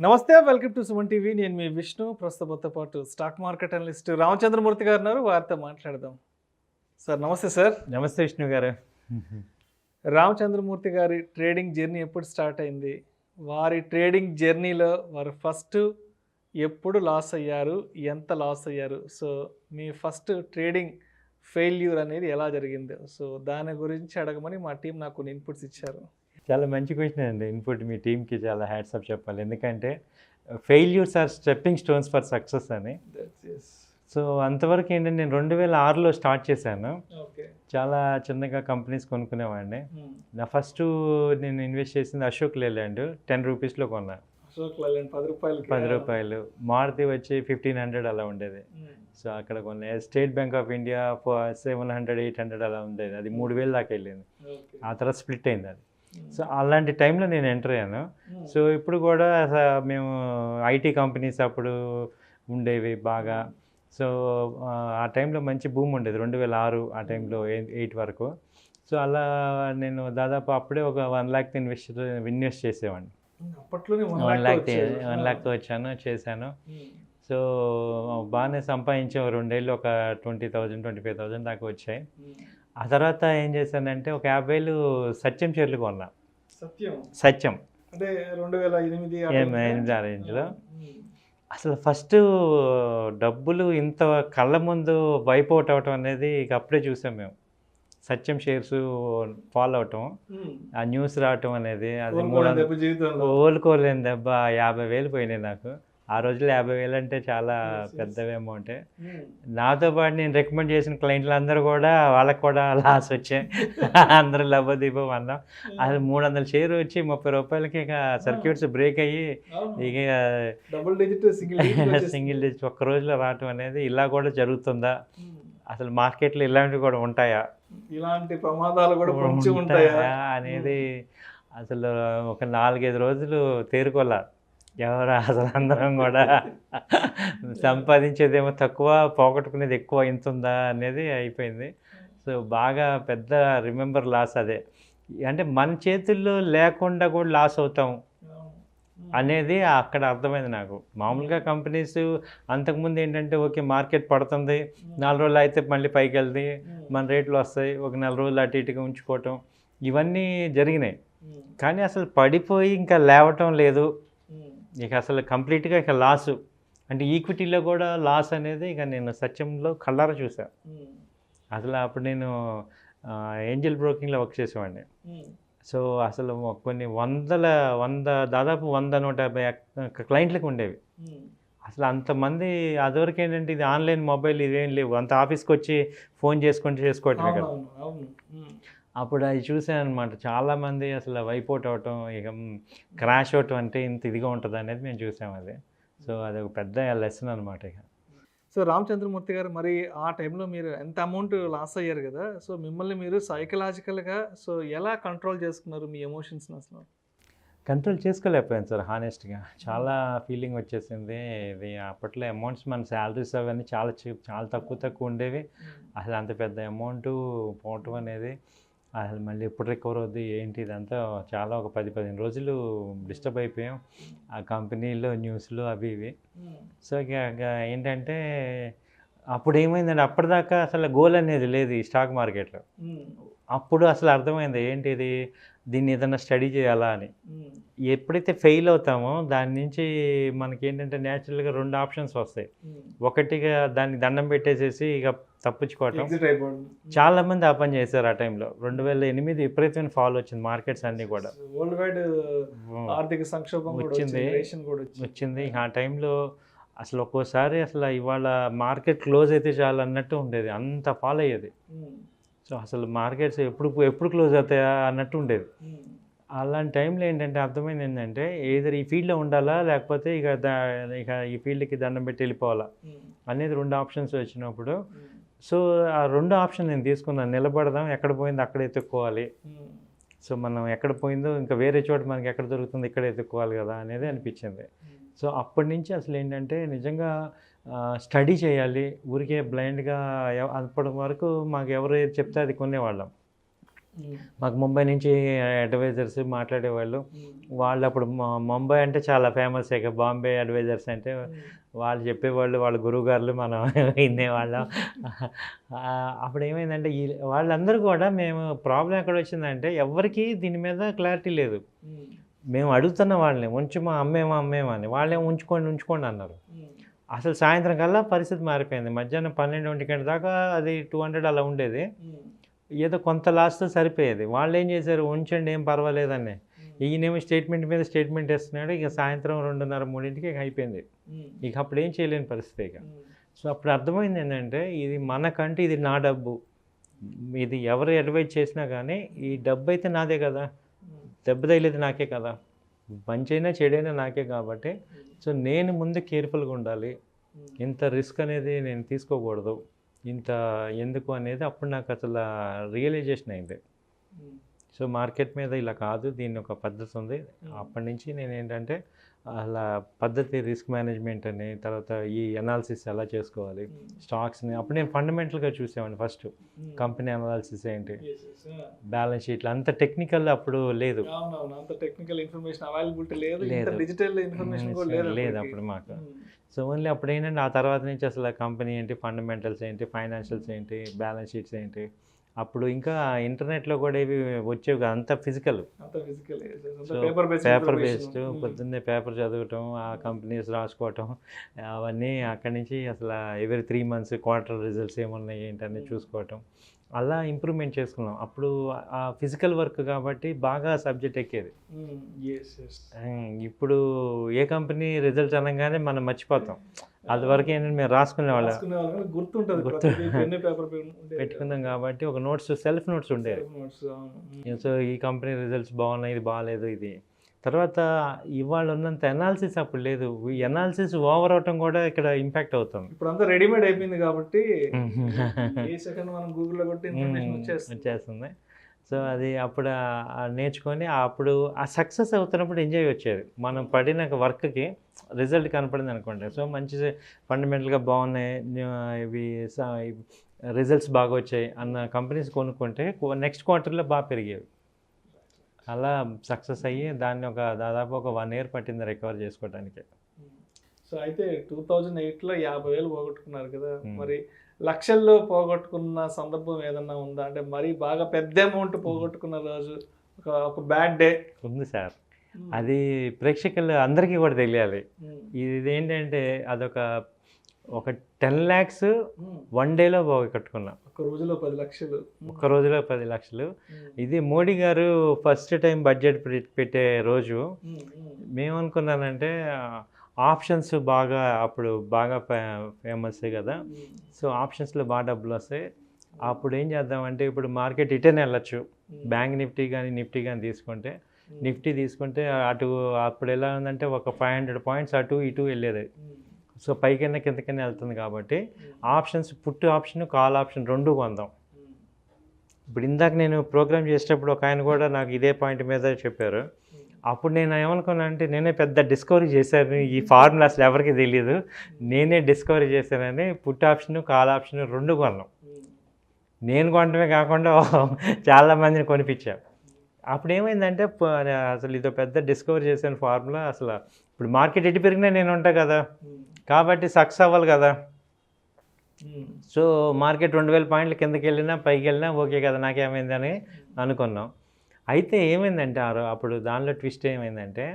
నమస్తే, welcome to Suman TV. నేను మీ విష్ణు. ప్రస్తుతంతో పాటు స్టాక్ మార్కెట్ అనలిస్ట్ రామచంద్ర మూర్తి గారు ఉన్నారు. వారితో మాట్లాడదాం. సార్ నమస్తే. సార్ నమస్తే విష్ణు గారు. రామచంద్రమూర్తి గారి ట్రేడింగ్ జర్నీ ఎప్పుడు స్టార్ట్ అయింది? వారి ట్రేడింగ్ జర్నీలో వారు ఫస్ట్ ఎప్పుడు లాస్ అయ్యారు, ఎంత లాస్ అయ్యారు? సో మీ ఫస్ట్ ట్రేడింగ్ ఫెయిల్యూర్ అనేది ఎలా జరిగింది? సో దాని గురించి అడగమని మా టీం నాకు కొన్ని ఇన్పుట్స్ ఇచ్చారు. చాలా మంచి క్వశ్చన్ అండి. ఇన్పుట్ మీ టీంకి చాలా హ్యాట్సాప్ చెప్పాలి. ఎందుకంటే failures are stepping stones for success అని. సో అంతవరకు ఏంటంటే నేను 2006లో స్టార్ట్ చేశాను. చాలా చిన్నగా కంపెనీస్ కొనుక్కునేవాడిని. నా ఫస్ట్ నేను ఇన్వెస్ట్ చేసింది అశోక్ లేలాండ్ 10 రూపీస్లో కొన్నాను. 10 రూపాయలు. మారుతి వచ్చి 1500 అలా ఉండేది. సో అక్కడ కొన్ని స్టేట్ బ్యాంక్ ఆఫ్ ఇండియా 700, 800 అలా ఉండేది. అది 3000 దాకా వెళ్ళింది. ఆ తర్వాత స్ప్లిట్ అయింది అది. సో అలాంటి టైంలో నేను ఎంటర్ అయ్యాను. సో ఇప్పుడు కూడా మేము ఐటీ కంపెనీస్ అప్పుడు ఉండేవి బాగా. సో ఆ టైంలో మంచి భూమి ఉండేది 2006 ఆ టైంలో 8 వరకు. సో అలా నేను దాదాపు అప్పుడే ఒక 1 lakh ఇన్వెస్ట్ చేసేవాడిని. అప్పట్లోనే 1 lakతో వచ్చాను, చేశాను. సో బాగానే సంపాదించాం. 2 ఏళ్ళు ఒక 20,000, 25,000 దాకా వచ్చాయి. ఆ తర్వాత ఏం చేశానంటే ఒక 50,000 సత్యం షేర్లు కొన్నా. సత్యం అంటే 2008 ఆ రేంజ్లో. అసలు ఫస్ట్ డబ్బులు ఇంత కళ్ళ ముందు వైప్ అవుట్ అవటం అనేది ఇక అప్పుడే చూసాం మేము. సత్యం షేర్స్ ఫాలో అవటం, ఆ న్యూస్ రావటం అనేది అది ఓలుకోలేని దెబ్బ. 50,000 పోయినాయి నాకు ఆ రోజుల్లో. 50,000 అంటే చాలా పెద్ద అమౌంటే. నాతో పాటు నేను రికమెండ్ చేసిన క్లయింట్లు అందరూ కూడా వాళ్ళకి కూడా లాస్ వచ్చాయి. అందరూ లబ్బదీపం అన్నాం. అది 300 షేర్ వచ్చి 30 రూపాయలకి ఇక సర్క్యూట్స్ బ్రేక్ అయ్యి ఇక సింగిల్ డిజిట్ ఒక్క రోజులో రావటం అనేది ఇలా కూడా జరుగుతుందా? అసలు మార్కెట్లో ఇలాంటివి కూడా ఉంటాయా? ఇలాంటి ప్రమాదాలు కూడా ఉంటాయా అనేది అసలు ఒక 4-5 రోజులు తేరుకోలే ఎవరు. అసలు అందరం కూడా సంపాదించేదేమో తక్కువ, పోగొట్టుకునేది ఎక్కువ, ఇంతుందా అనేది అయిపోయింది. సో బాగా పెద్ద రిమెంబర్ లాస్ అదే. అంటే మన చేతుల్లో లేకుండా కూడా లాస్ అవుతాం అనేది అక్కడ అర్థమైంది నాకు. మామూలుగా కంపెనీస్ అంతకుముందు ఏంటంటే ఓకే మార్కెట్ పడుతుంది, 4 రోజులు అయితే మళ్ళీ పైకి వెళ్తుంది, మన రేట్లు వస్తాయి, ఒక 4 రోజులు అటు ఇటుగా ఉంచుకోవటం, ఇవన్నీ జరిగినాయి. కానీ అసలు పడిపోయి ఇంకా లేవటం లేదు. ఇక అసలు కంప్లీట్గా ఇక లాసు. అంటే ఈక్విటీలో కూడా లాస్ అనేది ఇక నేను సత్యంలో కళ్ళారా చూసాను. అసలు అప్పుడు నేను ఏంజల్ బ్రోకింగ్లో వర్క్ చేసేవాడిని. సో అసలు కొన్ని దాదాపు 100-150 క్లయింట్లకు ఉండేవి. అసలు అంతమంది. అదివరకు ఏంటంటే ఇది ఆన్లైన్ మొబైల్ ఇవేం లేవు, అంత ఆఫీస్కి వచ్చి ఫోన్ చేసుకోవటమే కదా. అప్పుడు అది చూసాను అనమాట. చాలామంది అసలు వైపౌట్ అవటం, ఇక క్రాష్ అవటం అంటే ఇంత ఇదిగా ఉంటుంది అనేది మేము చూసాం అది. సో అది ఒక పెద్ద లెసన్ అనమాట. ఇక సో రామచంద్రమూర్తి గారు, మరి ఆ టైంలో మీరు ఎంత అమౌంట్ లాస్ అయ్యారు కదా, సో మిమ్మల్ని మీరు సైకలాజికల్గా సో ఎలా కంట్రోల్ చేసుకున్నారు మీ ఎమోషన్స్ని? అసలు కంట్రోల్ చేసుకోలేకపోయాను సార్ హానెస్ట్గా. చాలా ఫీలింగ్ వచ్చేసింది. ఇది అప్పట్లో అమౌంట్స్ మన శాలరీస్ అవన్నీ చాలా తక్కువ ఉండేవి. అసలు అంత పెద్ద అమౌంట్ పోవటం అనేది అసలు మళ్ళీ ఎప్పుడు రికవర్ అవుద్ది ఏంటి ఇదంతా చాలా ఒక 10-15 రోజులు డిస్టర్బ్ అయిపోయాం ఆ కంపెనీలో, న్యూస్లో అవి ఇవి. సో ఇక ఏంటంటే అప్పుడు ఏమైందంటే అప్పటిదాకా అసలు గోల్ అనేది లేదు ఈ స్టాక్ మార్కెట్లో. అప్పుడు అసలు అర్థమైంది ఏంటిది, దీన్ని ఏదైనా స్టడీ చేయాలా అని. ఎప్పుడైతే ఫెయిల్ అవుతామో దాని నుంచి మనకి ఏంటంటే న్యాచురల్గా 2 ఆప్షన్స్ వస్తాయి. ఒకటిగా దానికి దండం పెట్టేసేసి ఇక తప్పించుకోవటం. చాలామంది ఆ పని చేశారు ఆ టైంలో. 2008 విపరీతమైన ఫాల్ వచ్చింది మార్కెట్స్ అన్నీ కూడా. ఆర్థిక సంక్షోభం వచ్చింది. ఆ టైంలో అసలు ఒక్కోసారి అసలు ఇవాళ మార్కెట్ క్లోజ్ అయితే చాలు అన్నట్టు ఉండేది, అంత ఫాల్ అయ్యేది. సో అసలు మార్కెట్స్ ఎప్పుడు క్లోజ్ అవుతాయా అన్నట్టు ఉండేది. అలాంటి టైంలో ఏంటంటే అర్థమైంది ఏంటంటే ఏదో ఈ ఫీల్డ్లో ఉండాలా, లేకపోతే ఇక ఈ ఫీల్డ్కి దండం పెట్టి వెళ్ళిపోవాలా అనేది 2 ఆప్షన్స్ వచ్చినప్పుడు. సో ఆ 2 ఆప్షన్ నేను తీసుకున్నాను. నిలబడదాం, ఎక్కడ పోయిందో అక్కడ ఎత్తుక్కోవాలి. సో మనం ఎక్కడ పోయిందో ఇంకా వేరే చోట మనకి ఎక్కడ దొరుకుతుందో ఇక్కడ ఎత్తుక్కోవాలి కదా అనేది అనిపించింది. సో అప్పటి నుంచి అసలు ఏంటంటే నిజంగా స్టడీ చేయాలి. ఊరికే బ్లైండ్గా అప్పటి వరకు మాకు ఎవరు చెప్తే అది కొనేవాళ్ళం. మాకు ముంబై నుంచి అడ్వైజర్స్ మాట్లాడేవాళ్ళు. వాళ్ళు అప్పుడు ముంబై అంటే చాలా ఫేమస్, ఇక బాంబే అడ్వైజర్స్ అంటే వాళ్ళు చెప్పేవాళ్ళు, వాళ్ళ గురువుగారులు, మనం వినేవాళ్ళం. అప్పుడు ఏమైందంటే వాళ్ళందరూ కూడా, మేము ప్రాబ్లం ఎక్కడ వచ్చిందంటే ఎవరికి దీని మీద క్లారిటీ లేదు. మేము అడుగుతున్న వాళ్ళని ఉంచుమా అమ్మేమా అని, వాళ్ళేమో ఉంచుకోండి అన్నారు. అసలు సాయంత్రం కల్లా పరిస్థితి మారిపోయింది. మధ్యాహ్నం 12-1 గంట దాకా అది 200 అలా ఉండేది. ఏదో కొంత లాస్తో సరిపోయేది. వాళ్ళు ఏం చేశారు, ఉంచండి ఏం పర్వాలేదని. ఈయనేమో స్టేట్మెంట్ మీద స్టేట్మెంట్ ఇస్తున్నాడు. ఇక సాయంత్రం 2:30-3కి ఇక అయిపోయింది. ఇక అప్పుడు ఏం చేయలేని పరిస్థితి ఇక. సో అప్పుడు అర్థమైంది ఏంటంటే, ఇది మనకంటే ఇది నా డబ్బు, ఇది ఎవరు అడ్వైజ్ చేసినా కానీ ఈ డబ్బు అయితే నాదే కదా, దెబ్బ తగిలేది నాకే కదా, మంచైనా చెడైనా నాకే కాబట్టి, సో నేను ముందు కేర్ఫుల్గా ఉండాలి. ఇంత రిస్క్ అనేది నేను తీసుకోకూడదు, ఇంత ఎందుకు అనేది అప్పుడు నాకు అసలు రియలైజేషన్ అయింది. సో మార్కెట్ మీద ఇలా కాదు, దీన్ని ఒక పద్ధతి ఉంది. అప్పటి నుంచి నేను ఏంటంటే అలా పద్ధతి, రిస్క్ మేనేజ్మెంట్ అని, తర్వాత ఈ అనాలిసిస్ ఎలా చేసుకోవాలి స్టాక్స్ని, అప్పుడు నేను ఫండమెంటల్గా చూసేవాడిని. ఫస్ట్ కంపెనీ అనాలిసిస్ ఏంటి, బ్యాలెన్స్ షీట్లు, అంత టెక్నికల్ అప్పుడు లేదు. అంత టెక్నికల్ ఇన్ఫర్మేషన్ అవైలబిలిటీ లేదు, డిజిటల్ ఇన్ఫర్మేషన్ కూడా లేదు అప్పుడు మాకు. సో ఓన్లీ అప్పుడు ఏంటంటే ఆ తర్వాత నుంచి అసలు కంపెనీ ఏంటి, ఫండమెంటల్స్ ఏంటి, ఫైనాన్షియల్స్ ఏంటి, బ్యాలెన్స్ షీట్స్ ఏంటి. అప్పుడు ఇంకా ఇంటర్నెట్లో కూడా ఇవి వచ్చేవి కాదు, అంత ఫిజికల్, పేపర్ బేస్డ్. పొద్దున్నే పేపర్ చదవటం, ఆ కంపెనీస్ రాసుకోవటం, అవన్నీ అక్కడి నుంచి అసలు ఎవ్రీ 3 months క్వార్టర్ రిజల్ట్స్ ఏమున్నాయి ఏంటనేది చూసుకోవటం, అలా ఇంప్రూవ్మెంట్ చేసుకున్నాం. అప్పుడు ఆ ఫిజికల్ వర్క్ కాబట్టి బాగా సబ్జెక్ట్ ఎక్కేది. ఇప్పుడు ఏ కంపెనీ రిజల్ట్స్ అనగానే మనం మర్చిపోతాం. అది వరకు ఏంటంటే మేము రాసుకునేవాళ్ళం, పెట్టుకున్నాం కాబట్టి ఒక నోట్స్, సెల్ఫ్ నోట్స్ ఉండేవి. సో ఈ కంపెనీ రిజల్ట్స్ బాగున్నాయి, ఇది బాగాలేదు, ఇది. తర్వాత ఇవాళ ఉన్నంత అనాలిసిస్ అప్పుడు లేదు. ఈ అనాలిసిస్ ఓవర్ అవటం కూడా ఇక్కడ ఇంపాక్ట్ అవుతుంది. ఇప్పుడు అంతా రెడీమేడ్ అయిపోయింది కాబట్టి ఏ సెకండ్ మనం గూగుల్లో కొట్టి ఇన్ఫర్మేషన్ వచ్చేస్తుంది. సో అది అప్పుడు నేర్చుకొని అప్పుడు ఆ సక్సెస్ అవుతున్నప్పుడు ఎంజాయ్ వచ్చేది. మనం పడిన వర్క్కి రిజల్ట్ కనపడింది అనుకోండి, సో మంచి ఫండమెంటల్గా బాగున్నాయి, ఇవి రిజల్ట్స్ బాగా వచ్చాయి అన్న కంపెనీస్ కొనుక్కుంటే నెక్స్ట్ క్వార్టర్లో బాగా పెరిగేవి. అలా సక్సెస్ అయ్యి దాన్ని దాదాపు ఒక 1 year పట్టింది రికవర్ చేసుకోవడానికి. సో అయితే 2008లో 50,000 పోగొట్టుకున్నారు కదా, మరి లక్షల్లో పోగొట్టుకున్న సందర్భం ఏదన్నా ఉందా? అంటే మరీ బాగా పెద్ద అమౌంట్ పోగొట్టుకున్న రోజు, ఒక బ్యాడ్ డే ఉంది సార్. అది ప్రేక్షకులు అందరికీ కూడా తెలియాలి. ఇదేంటంటే అదొక 10 lakhs 1 dayలో పోగొట్టుకున్నా. ఒక రోజులో 10 లక్షలు. ఒక్క రోజులో 10 లక్షలు. ఇది మోడీ గారు ఫస్ట్ టైం బడ్జెట్ పెట్టే రోజు. మేమనుకున్నానంటే ఆప్షన్స్ అప్పుడు బాగా ఫేమస్ కదా, సో ఆప్షన్స్లో బాగా డబ్బులు వస్తాయి. అప్పుడు ఏం చేద్దామంటే, ఇప్పుడు మార్కెట్ ఇటనే వెళ్ళచ్చు, బ్యాంక్ నిఫ్టీ కానీ తీసుకుంటే, నిఫ్టీ తీసుకుంటే అప్పుడు ఎలా ఉందంటే ఒక 500 points అటు ఇటు వెళ్ళేది. సో పైకైనా కిందకైనా వెళ్తుంది కాబట్టి options, put option, call option 2 కొందాం. ఇప్పుడు ఇందాక నేను ప్రోగ్రామ్ చేసేటప్పుడు ఒక ఆయన కూడా నాకు ఇదే పాయింట్ మీద చెప్పారు. అప్పుడు నేను ఏమనుకున్నానంటే, నేనే పెద్ద డిస్కవరీ చేశాను, ఈ ఫార్ములా అసలు ఎవరికి తెలియదు, నేనే డిస్కవరీ చేశానని పుట్ ఆప్షన్, కాల్ ఆప్షన్ 2 కొన్నాం. నేను కొనడమే కాకుండా చాలామందిని కొనిపించాను. అప్పుడు ఏమైందంటే, అసలు ఇదో పెద్ద డిస్కవరీ చేశాను ఫార్ములా. అసలు ఇప్పుడు మార్కెట్ ఎటు పెరిగినా నేను ఉంటా కదా, కాబట్టి సక్సెస్ అవ్వాలి కదా. సో మార్కెట్ 2,000 points కిందకి వెళ్ళినా పైకి వెళ్ళినా ఓకే కదా, నాకేమైందని అనుకున్నాం. అయితే ఏమైందంటే అప్పుడు దానిలో ట్విస్ట్ ఏమైందంటే,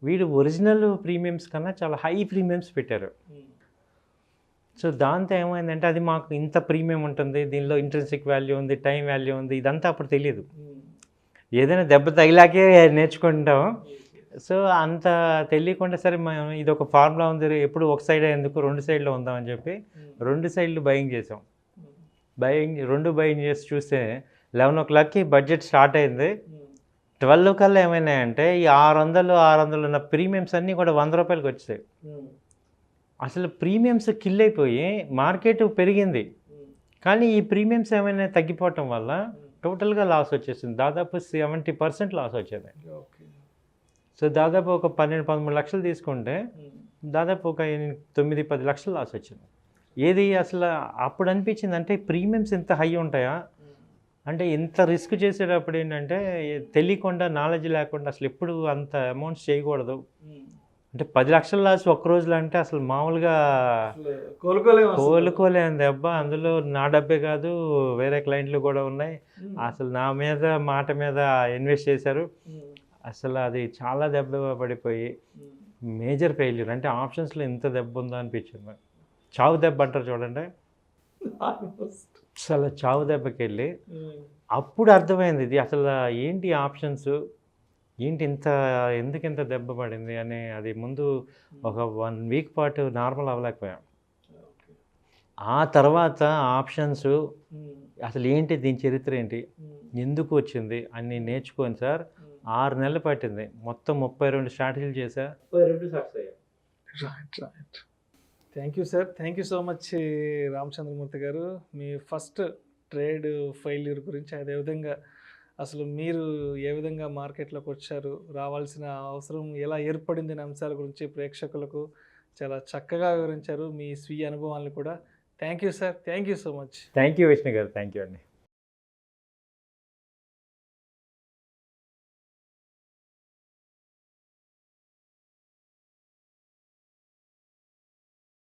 వీడు ఒరిజినల్ ప్రీమియమ్స్ కన్నా చాలా హై ప్రీమియమ్స్ పెట్టారు. సో దాంతో ఏమైందంటే, అది మాకు ఇంత ప్రీమియం ఉంటుంది, దీనిలో ఇంట్రెన్సిక్ వాల్యూ ఉంది, టైం వాల్యూ ఉంది, ఇదంతా అప్పుడు తెలియదు. ఏదైనా దెబ్బ తగిలాకే నేర్చుకుంటాం. సో అంత తెలియకుండా సరే మనం ఇది ఒక ఫార్ములా ఉంది, ఎప్పుడు ఒక సైడ్ ఎందుకు 2 sides ఉందామని చెప్పి 2 sides బయింగ్ చేసాం. 2 బయింగ్ చేసి చూస్తే 11 o'clockకి బడ్జెట్ స్టార్ట్ అయింది. 12 కల్లా ఏమైనాయంటే, ఈ 600 ఉన్న ప్రీమియమ్స్ అన్నీ కూడా 100 రూపాయలకి వచ్చాయి. అసలు ప్రీమియమ్స్ కిల్ అయిపోయి మార్కెట్ పెరిగింది, కానీ ఈ ప్రీమియమ్స్ ఏమైనా తగ్గిపోవటం వల్ల టోటల్గా లాస్ వచ్చేసింది. దాదాపు 70% లాస్ వచ్చేది. సో దాదాపు ఒక 12-13 లక్షలు తీసుకుంటే దాదాపు ఒక 9-10 లక్షలు లాస్ వచ్చింది. ఏది అసలు అప్పుడు అనిపించింది అంటే, ప్రీమియమ్స్ ఇంత హై ఉంటాయా, అంటే ఇంత రిస్క్ చేసేటప్పుడు ఏంటంటే తెలియకుండా నాలెడ్జ్ లేకుండా అసలు ఎప్పుడు అంత అమౌంట్స్ చేయకూడదు. అంటే 10 లక్షల లాస్ ఒక్క రోజులో అంటే అసలు మామూలుగా కోలుకోలేని దెబ్బ. అందులో నా డబ్బే కాదు, వేరే క్లయింట్లు కూడా ఉన్నాయి. అసలు నా మీద మాట మీద ఇన్వెస్ట్ చేశారు. అసలు అది చాలా దెబ్బ పడిపోయి మేజర్ ఫెయిల్యూర్. అంటే ఆప్షన్స్లో ఇంత దెబ్బ ఉందా అనిపించింది నాకు. చావు దెబ్బ అంటారు చూడండి, అసలు చావు దెబ్బకి వెళ్ళి అప్పుడు అర్థమైంది ఇది అసలు ఏంటి ఆప్షన్స్, ఏంటి ఎందుకు ఇంత దెబ్బ పడింది అని. అది ముందు ఒక 1 వీక్ పాటు నార్మల్ అవ్వలేకపోయాం. ఆ తర్వాత ఆప్షన్స్ అసలు ఏంటి, దీని చరిత్ర ఏంటి, ఎందుకు వచ్చింది అని నేర్చుకొని సార్ 6 నెలలు పట్టింది. మొత్తం 32 స్ట్రాటజీలు చేశా, 32 సక్సెస్ అయ్యా. Right. Thank you sir, thank you so much Ramachandramurthy గారు. మీ ఫస్ట్ ట్రేడ్ ఫెయిల్యూర్ గురించి, అదేవిధంగా అసలు మీరు ఏ విధంగా మార్కెట్లోకి వచ్చారు, రావాల్సిన అవసరం ఎలా ఏర్పడింది అనే అంశాల గురించి ప్రేక్షకులకు చాలా చక్కగా వివరించారు. మీ స్వీయ అనుభవాలను కూడా. Thank you sir, thank you so much. Thank you Vishnu గారు, థ్యాంక్ యూ అండి.